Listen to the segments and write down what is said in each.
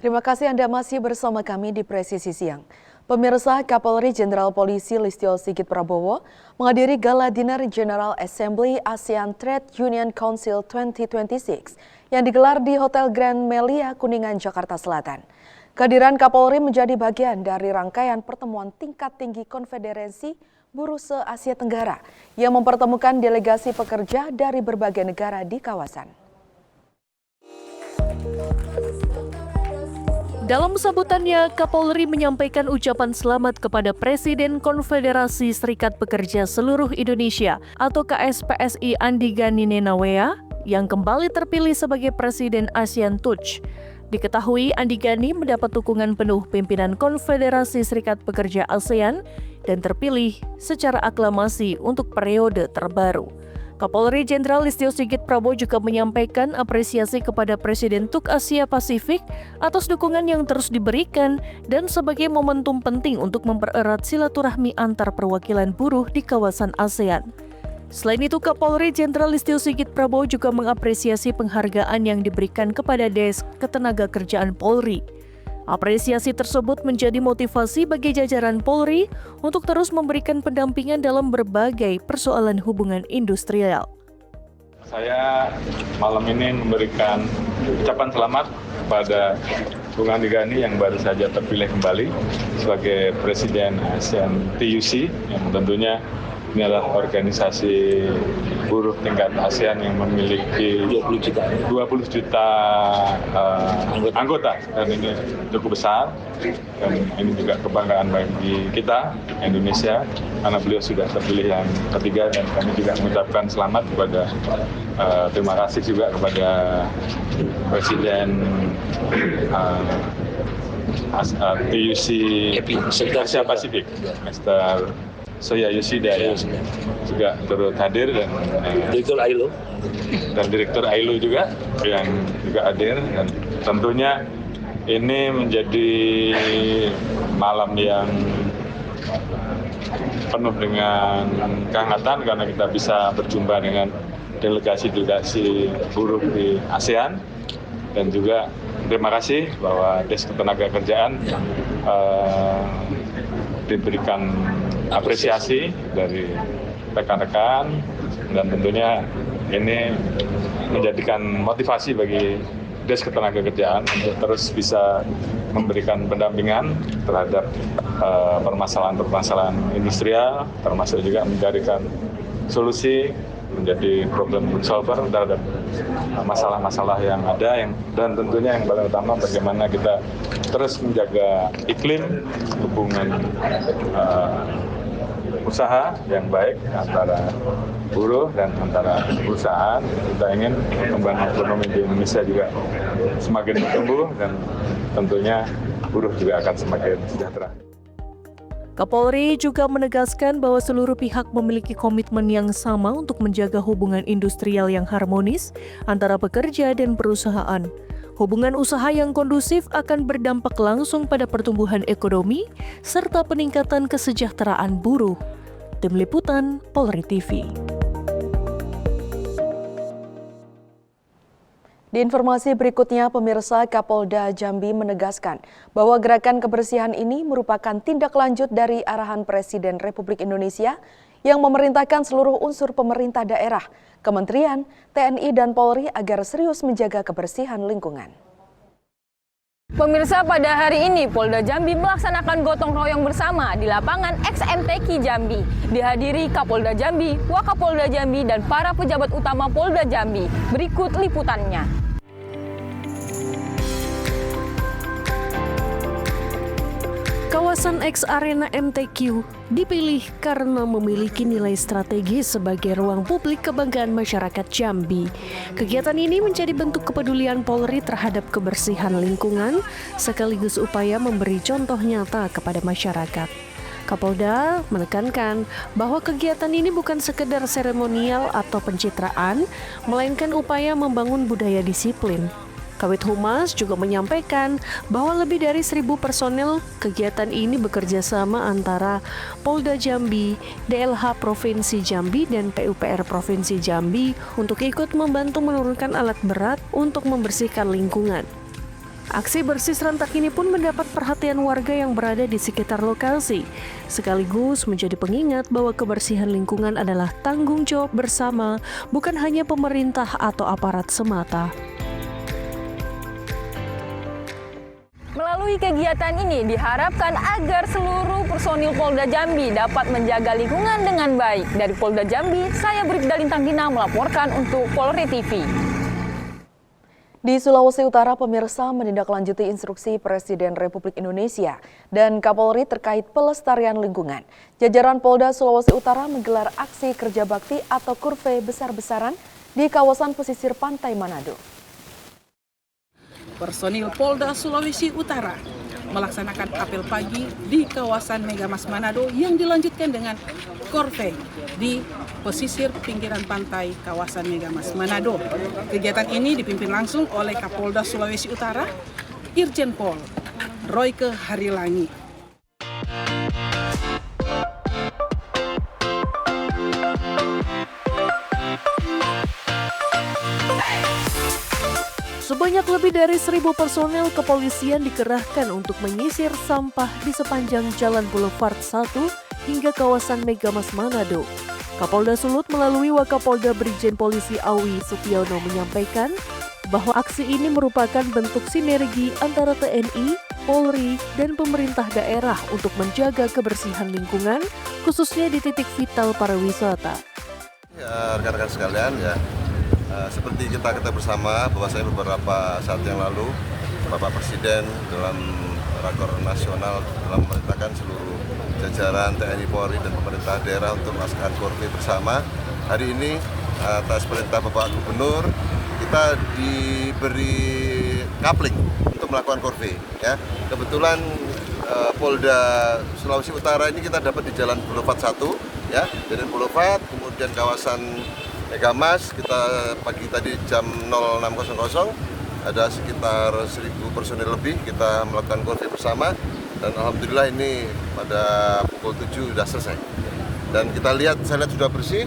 Terima kasih Anda masih bersama kami di Presisi Siang. Pemirsa, Kapolri Jenderal Polisi Listio Sigit Prabowo menghadiri Gala Dinner General Assembly ASEAN Trade Union Council 2026 yang digelar di Hotel Grand Melia, Kuningan, Jakarta Selatan. Kehadiran Kapolri menjadi bagian dari rangkaian pertemuan tingkat tinggi Konfederasi Buruh se-Asia Tenggara yang mempertemukan delegasi pekerja dari berbagai negara di kawasan. Dalam sambutannya, Kapolri menyampaikan ucapan selamat kepada Presiden Konfederasi Serikat Pekerja Seluruh Indonesia atau KSPSI Andi Gani Nenawea yang kembali terpilih sebagai Presiden ASEAN Touch. Diketahui Andi Gani mendapat dukungan penuh pimpinan Konfederasi Serikat Pekerja ASEAN dan terpilih secara aklamasi untuk periode terbaru. Kapolri Jenderal Listio Sigit Prabowo juga menyampaikan apresiasi kepada Presiden TUK Asia Pasifik atas dukungan yang terus diberikan dan sebagai momentum penting untuk mempererat silaturahmi antar perwakilan buruh di kawasan ASEAN. Selain itu, Kapolri Jenderal Listio Sigit Prabowo juga mengapresiasi penghargaan yang diberikan kepada Desk Ketenagakerjaan Polri. Apresiasi tersebut menjadi motivasi bagi jajaran Polri untuk terus memberikan pendampingan dalam berbagai persoalan hubungan industrial. Saya malam ini memberikan ucapan selamat kepada Bung Andi Gani yang baru saja terpilih kembali sebagai Presiden ASEAN TUC yang tentunya ini adalah organisasi buruh tingkat ASEAN yang memiliki 20 juta anggota dan ini cukup besar dan ini juga kebanggaan bagi kita Indonesia karena beliau sudah terpilih yang ketiga dan kami juga mengucapkan selamat kepada terima kasih juga kepada Presiden TUC Asia Pasifik Mr. Soya Yoshida yang juga turut hadir dan Direktur ILO juga yang juga hadir dan tentunya ini menjadi malam yang penuh dengan kehangatan karena kita bisa berjumpa dengan delegasi-delegasi buruh di ASEAN dan juga terima kasih bahwa Desk Ketenagakerjaan diberikan apresiasi dari rekan-rekan dan tentunya ini menjadikan motivasi bagi Desk Ketenagakerjaan untuk terus bisa memberikan pendampingan terhadap permasalahan-permasalahan industrial termasuk juga mencarikan solusi menjadi problem solver terhadap masalah-masalah yang ada dan tentunya yang paling utama bagaimana kita terus menjaga iklim hubungan usaha yang baik antara buruh dan antara perusahaan. Kita ingin pertumbuhan ekonomi di Indonesia juga semakin bertumbuh dan tentunya buruh juga akan semakin sejahtera. Kapolri juga menegaskan bahwa seluruh pihak memiliki komitmen yang sama untuk menjaga hubungan industrial yang harmonis antara pekerja dan perusahaan. Hubungan usaha yang kondusif akan berdampak langsung pada pertumbuhan ekonomi serta peningkatan kesejahteraan buruh. Tim Liputan Polri TV. Di informasi berikutnya, pemirsa, Kapolda Jambi menegaskan bahwa gerakan kebersihan ini merupakan tindak lanjut dari arahan Presiden Republik Indonesia yang memerintahkan seluruh unsur pemerintah daerah, kementerian, TNI, dan Polri agar serius menjaga kebersihan lingkungan. Pemirsa, pada hari ini Polda Jambi melaksanakan gotong royong bersama di lapangan XMTQ Jambi. Dihadiri Kapolda Jambi, Wakapolda Jambi, dan para pejabat utama Polda Jambi. Berikut liputannya. Kawasan X Arena MTQ dipilih karena memiliki nilai strategis sebagai ruang publik kebanggaan masyarakat Jambi. Kegiatan ini menjadi bentuk kepedulian Polri terhadap kebersihan lingkungan, sekaligus upaya memberi contoh nyata kepada masyarakat. Kapolda menekankan bahwa kegiatan ini bukan sekedar seremonial atau pencitraan, melainkan upaya membangun budaya disiplin. Kabid Humas juga menyampaikan bahwa lebih dari 1.000 personel kegiatan ini bekerja sama antara Polda Jambi, DLH Provinsi Jambi, dan PUPR Provinsi Jambi untuk ikut membantu menurunkan alat berat untuk membersihkan lingkungan. Aksi bersih serentak ini pun mendapat perhatian warga yang berada di sekitar lokasi, sekaligus menjadi pengingat bahwa kebersihan lingkungan adalah tanggung jawab bersama, bukan hanya pemerintah atau aparat semata. Melalui kegiatan ini diharapkan agar seluruh personil Polda Jambi dapat menjaga lingkungan dengan baik. Dari Polda Jambi, saya Bribda Lintang Dina melaporkan untuk Polri TV. Di Sulawesi Utara, pemirsa menindaklanjuti instruksi Presiden Republik Indonesia dan Kapolri terkait pelestarian lingkungan. Jajaran Polda Sulawesi Utara menggelar aksi kerja bakti atau kurve besar-besaran di kawasan pesisir pantai Manado. Personil Polda Sulawesi Utara melaksanakan apel pagi di kawasan Megamas Manado yang dilanjutkan dengan korve di pesisir pinggiran pantai kawasan Megamas Manado. Kegiatan ini dipimpin langsung oleh Kapolda Sulawesi Utara, Irjen Pol Royke Harilangi. Sebanyak lebih dari 1.000 personel kepolisian dikerahkan untuk menyisir sampah di sepanjang Jalan Boulevard 1 hingga kawasan Megamas Manado. Kapolda Sulut melalui Wakapolda Brigjen Polisi Awi Supiono menyampaikan bahwa aksi ini merupakan bentuk sinergi antara TNI, Polri, dan pemerintah daerah untuk menjaga kebersihan lingkungan, khususnya di titik vital para wisata. Ya, rekan-rekan sekalian, ya. Seperti kita bersama bahwa saya beberapa saat yang lalu Bapak Presiden dalam rakor nasional telah memerintahkan seluruh jajaran TNI Polri dan pemerintah daerah untuk melaksanakan korve bersama. Hari ini atas perintah Bapak Gubernur kita diberi kapling untuk melakukan korve. Ya. Kebetulan Polda Sulawesi Utara ini kita dapat di Jalan Boulevard 1, ya, Jalan Boulevard, kemudian kawasan Megamas, kita pagi tadi jam 06.00 ada sekitar 1.000 personil lebih kita melakukan korve bersama dan alhamdulillah ini pada pukul 7 sudah selesai. Dan kita lihat, saya lihat sudah bersih,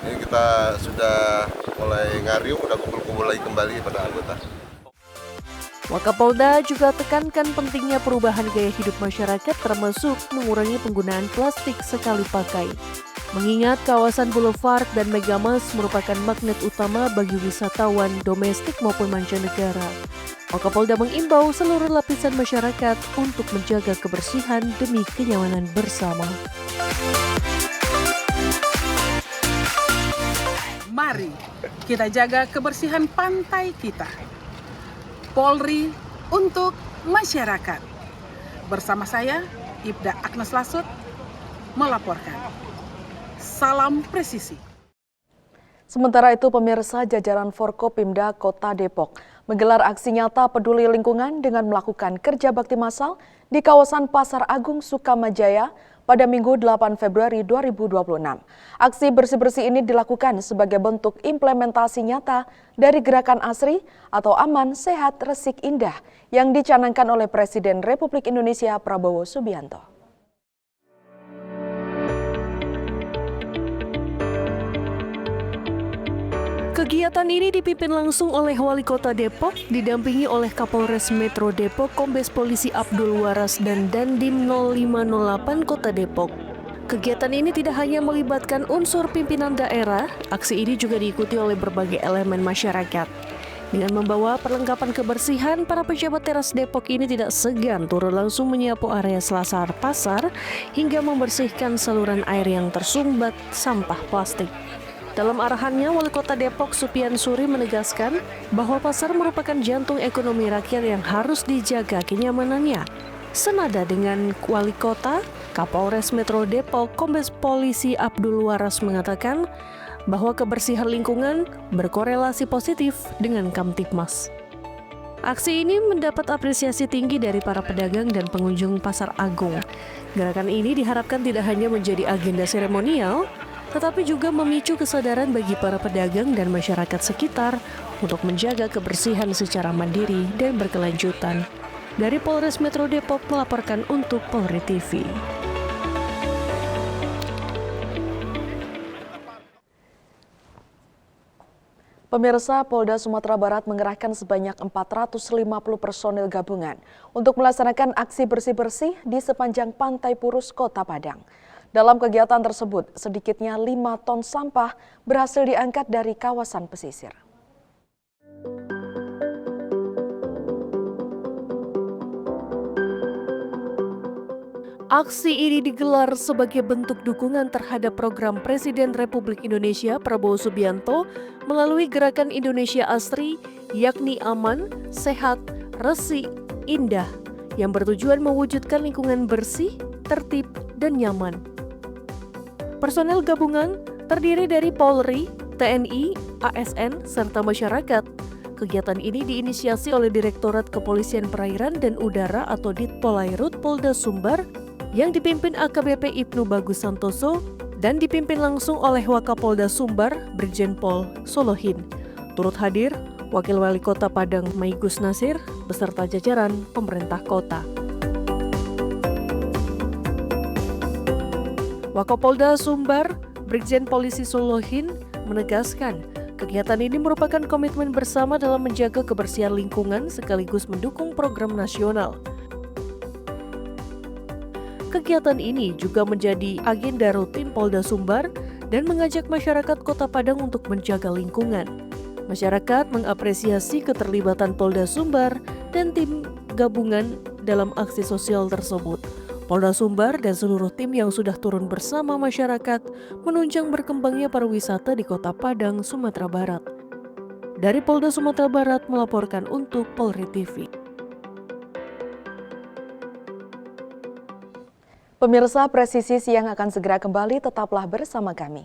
ini kita sudah mulai ngariung, sudah kumpul-kumpul lagi kembali pada anggota. Wakapolda juga tekankan pentingnya perubahan gaya hidup masyarakat termasuk mengurangi penggunaan plastik sekali pakai. Mengingat kawasan Boulevard dan Megamas merupakan magnet utama bagi wisatawan domestik maupun mancanegara. Wakapolda mengimbau seluruh lapisan masyarakat untuk menjaga kebersihan demi kenyamanan bersama. Mari kita jaga kebersihan pantai kita. Polri untuk masyarakat. Bersama saya, Ibda Agnes Lasut, melaporkan. Salam presisi. Sementara itu, pemirsa, jajaran Forkopimda Kota Depok menggelar aksi nyata peduli lingkungan dengan melakukan kerja bakti massal di kawasan Pasar Agung Sukamajaya pada Minggu 8 Februari 2026. Aksi bersih-bersih ini dilakukan sebagai bentuk implementasi nyata dari Gerakan ASRI atau Aman, Sehat, Resik, Indah yang dicanangkan oleh Presiden Republik Indonesia Prabowo Subianto. Kegiatan ini dipimpin langsung oleh Wali Kota Depok, didampingi oleh Kapolres Metro Depok, Kombes Polisi Abdul Waras dan Dandim 0508 Kota Depok. Kegiatan ini tidak hanya melibatkan unsur pimpinan daerah, aksi ini juga diikuti oleh berbagai elemen masyarakat. Dengan membawa perlengkapan kebersihan, para pejabat teras Depok ini tidak segan turun langsung menyapu area selasar pasar hingga membersihkan saluran air yang tersumbat sampah plastik. Dalam arahannya, Wali Kota Depok Supian Suri menegaskan bahwa pasar merupakan jantung ekonomi rakyat yang harus dijaga kenyamanannya. Senada dengan Wali Kota, Kapolres Metro Depok Kombes Polisi Abdul Waras mengatakan bahwa kebersihan lingkungan berkorelasi positif dengan Kamtibmas. Aksi ini mendapat apresiasi tinggi dari para pedagang dan pengunjung Pasar Agung. Gerakan ini diharapkan tidak hanya menjadi agenda seremonial, tetapi juga memicu kesadaran bagi para pedagang dan masyarakat sekitar untuk menjaga kebersihan secara mandiri dan berkelanjutan. Dari Polres Metro Depok melaporkan untuk Polri TV. Pemirsa, Polda Sumatera Barat mengerahkan sebanyak 450 personil gabungan untuk melaksanakan aksi bersih-bersih di sepanjang Pantai Purus, Kota Padang. Dalam kegiatan tersebut, sedikitnya 5 ton sampah berhasil diangkat dari kawasan pesisir. Aksi ini digelar sebagai bentuk dukungan terhadap program Presiden Republik Indonesia Prabowo Subianto melalui Gerakan Indonesia Asri, yakni aman, sehat, resik, indah, yang bertujuan mewujudkan lingkungan bersih, tertib, dan nyaman. Personel gabungan terdiri dari Polri, TNI, ASN, serta masyarakat. Kegiatan ini diinisiasi oleh Direktorat Kepolisian Perairan dan Udara atau Ditpolairut Polda Sumbar yang dipimpin AKBP Ibnu Bagus Santoso dan dipimpin langsung oleh Wakapolda Sumbar Brigjen Pol Solohin. Turut hadir Wakil Wali Kota Padang Maigus Nasir beserta jajaran pemerintah kota. Wakapolda Sumbar Brigjen Polisi Solohin menegaskan kegiatan ini merupakan komitmen bersama dalam menjaga kebersihan lingkungan sekaligus mendukung program nasional. Kegiatan ini juga menjadi agenda rutin Polda Sumbar dan mengajak masyarakat Kota Padang untuk menjaga lingkungan. Masyarakat mengapresiasi keterlibatan Polda Sumbar dan tim gabungan dalam aksi sosial tersebut. Polda Sumbar dan seluruh tim yang sudah turun bersama masyarakat menunjang berkembangnya pariwisata di Kota Padang, Sumatera Barat. Dari Polda Sumatera Barat melaporkan untuk Polri TV. Pemirsa, Presisi Siang akan segera kembali, tetaplah bersama kami.